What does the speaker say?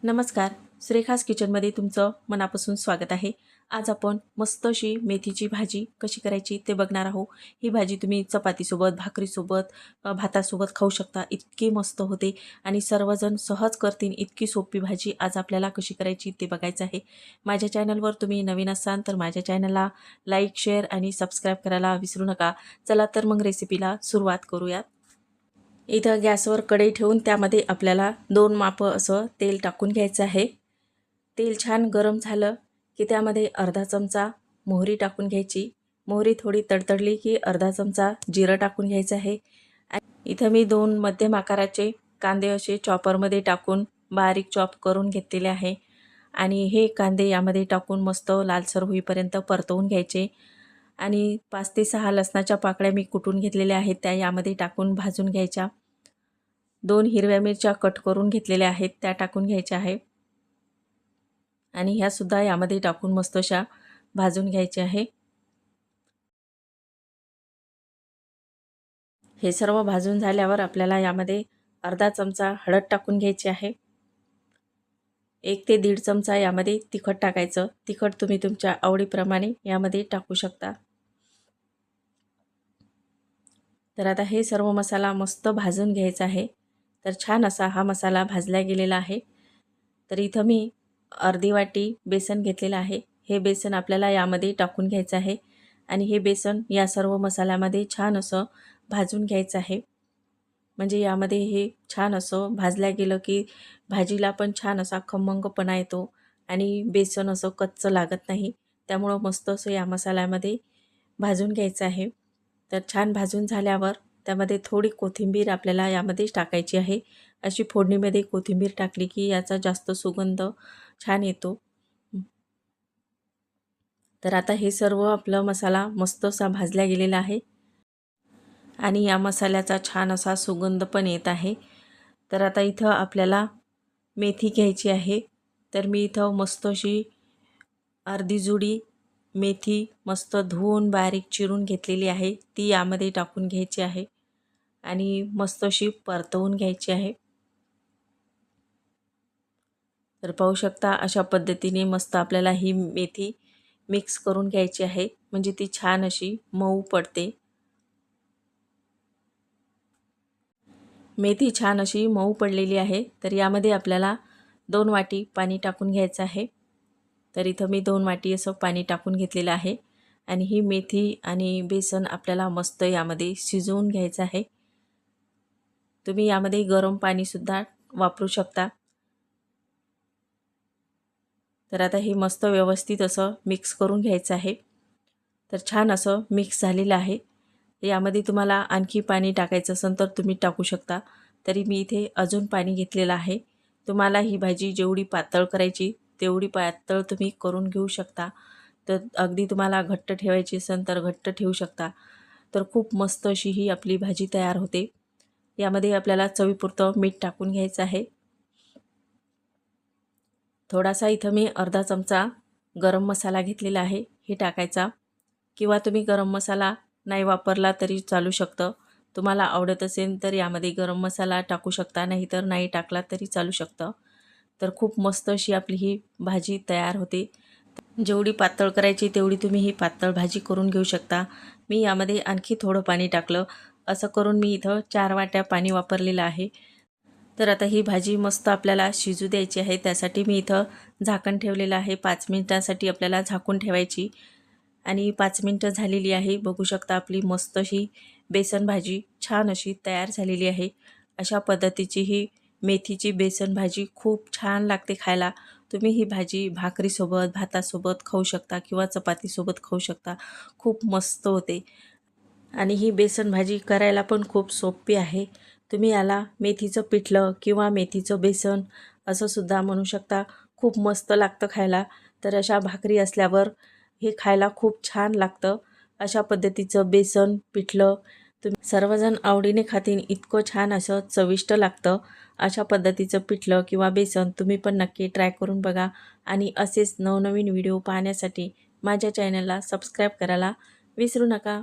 नमस्कार, सुरेखास किचनमध्ये तुमचं मनापासून स्वागत आहे। आज आपण मस्त अशी मेथीची भाजी कशी करायची ते बघणार आहोत। ही भाजी तुम्ही चपातीसोबत, भाकरीसोबत, भातासोबत खाऊ शकता। इतकी मस्त होते आणि सर्वजण सहज करतील इतकी सोपी भाजी आज आपल्याला कशी करायची ते बघायचं आहे। माझ्या चॅनलवर तुम्ही नवीन असाल तर माझ्या चॅनलला लाईक, शेअर आणि सबस्क्राईब करायला विसरू नका। चला तर मग रेसिपीला सुरुवात करूयात। इथं गॅसवर कढई ठेवून त्यामध्ये आपल्याला 2 मापं असं तेल टाकून घ्यायचं आहे। तेल छान गरम झालं की त्यामध्ये अर्धा चमचा मोहरी टाकून घ्यायची। मोहरी थोडी तडतडली की अर्धा चमचा जिरं टाकून घ्यायचं आहे। इथं मी 2 मध्यम आकाराचे कांदे असे चॉपरमध्ये टाकून बारीक चॉप करून घेतलेले आहे आणि हे कांदे यामध्ये टाकून मस्त लालसर होईपर्यंत परतवून घ्यायचे। आणि 5 ते 6 लसणाच्या पाकळ्या मी कुटून घेतलेल्या आहेत त्या यामध्ये टाकून भाजून घ्यायच्या। 2 हिरव्या मिरच्या कट करून घेतलेल्या आहेत त्या टाकून घ्यायच्या आहे आणि ह्या सुद्धा यामध्ये टाकून मस्त अशा भाजून घ्यायच्या आहे। हे सर्व भाजून झाल्यावर आपल्याला यामध्ये अर्धा चमचा हळद टाकून घ्यायची आहे। 1 ते 1.5 चमचा यामध्ये तिखट टाकायचं। तिखट तुम्ही तुमच्या आवडीप्रमाणे यामध्ये टाकू शकता। तर आता हे सर्व मसाला मस्त भाजून घ्यायचा आहे। तर छान असा हा मसाला भाजला गेलेला आहे। तर इथं मी अर्धी वाटी बेसन घेतलेलं आहे। हे बेसन आपल्याला यामध्ये टाकून घ्यायचं आहे आणि हे बेसन या सर्व मसाल्यामध्ये छान असं भाजून घ्यायचं आहे। म्हणजे यामध्ये हे छान असं भाजल्या गेलं की भाजीला पण छान असा खमंगपणा येतो आणि बेसन असं कच्चं लागत नाही। त्यामुळं मस्त असं या मसाल्यामध्ये भाजून घ्यायचं आहे। तर छान भाजून झाल्यावर त्यामध्ये थोडी कोथिंबीर आपल्याला यामध्ये टाकायची आहे। अशी फोडणीमध्ये कोथिंबीर टाकली की याचा जास्त सुगंध छान येतो। तर आता हे सर्व आपला मसाला मस्त असा भाजला गेलेला आहे आणि या मसाल्याचा छान असा सुगंध पण येत आहे। तर आता इथं आपल्याला मेथी घ्यायची आहे। तर मी इथं मस्त अशी अर्धी जुडी मेथी मस्त धुवून बारीक चिरून घेतलेली आहे ती यामध्ये टाकून घ्यायची आहे आणि मस्त अशी परतवून घ्यायची आहे। तर पाहू शकता अशा पद्धतीने मस्त आपल्याला ही मेथी मिक्स करून घ्यायची आहे म्हणजे ती छान अशी मऊ पडते। मेथी छान अशी मऊ पडलेली आहे। तर यामध्ये आपल्याला 2 वाटी पाणी टाकून घ्यायचं आहे। तर इथं मी 2 वाटी असं पाणी टाकून घेतलेलं आहे आणि ही मेथी आणि बेसन आपल्याला मस्त यामध्ये शिजवून घ्यायचं आहे। तुम्ही यामध्ये गरम पाणी सुद्धा वापरू शकता। तर आता हे मस्त व्यवस्थित असं मिक्स करून घ्यायचं आहे। तर छान असं मिक्स झालेलं आहे। यामध्ये तुम्हाला आणखी पाणी टाकायचं असेल तर तुम्ही टाकू शकता। तरी मी इथे अजून पाणी घेतलेलं आहे। तुम्हाला ही भाजी जेवढी पातळ करायची तेवढी पातळ तुम्ही करून घेऊ शकता। तर अगदी तुम्हाला घट्ट ठेवायची असेल तर घट्ट ठेवू शकता। तर खूप मस्त अशी ही आपली भाजी तयार होते। यामध्ये आपल्याला चवीपुरतं मीठ टाकून घ्यायचं आहे। थोडासा इथं मी अर्धा चमचा गरम मसाला घेतलेला आहे हे टाकायचा किंवा तुम्ही गरम मसाला नाही वापरला तरी चालू शकतं। तुम्हाला आवडत असेल तर यामध्ये गरम मसाला टाकू शकता, नाहीतर नाही टाकला तरी चालू शकतं। तर खूप मस्त अशी आपली ही भाजी तयार होते। जेवढी पातळ करायची तेवढी तुम्ही ही पातळ भाजी करून घेऊ शकता। मी यामध्ये आणखी थोडं पाणी टाकलं। असं करून मी इथं 4 वाट्या पाणी वापरलेलं आहे। तर आता ही भाजी मस्त आपल्याला शिजू द्यायची आहे। त्यासाठी मी इथं झाकण ठेवलेलं आहे। 5 मिनिटांसाठी आपल्याला झाकून ठेवायची आणि 5 मिनिटं झालेली आहे। बघू शकता आपली मस्त अशी बेसन भाजी छान अशी तयार झालेली आहे। अशा पद्धतीची ही मेथीची बेसन भाजी खूप छान लागते खायला। तुम्ही ही भाजी भाकरीसोबत, भातासोबत खाऊ शकता किंवा चपातीसोबत खाऊ शकता। खूप मस्त होते आणि ही बेसन भाजी करायला पण खूप सोपी आहे। तुम्ही याला मेथीचं पिठलं किंवा मेथीचं बेसन असं सुद्धा म्हणू शकता। खूप मस्त लागतं खायला। तर अशा भाकरी असल्यावर हे खायला खूप छान लागतं। अशा पद्धतीचं बेसन पिठलं तुम्ही सर्वजण आवडीने खातील इतकं छान असं चविष्ट लागतं। अशा पद्धतीचं पिठलं किंवा बेसन तुम्ही पण नक्की ट्राय करून बघा आणि असेच नवनवीन व्हिडिओ पाहण्यासाठी माझ्या चॅनलला सबस्क्राईब करायला विसरू नका।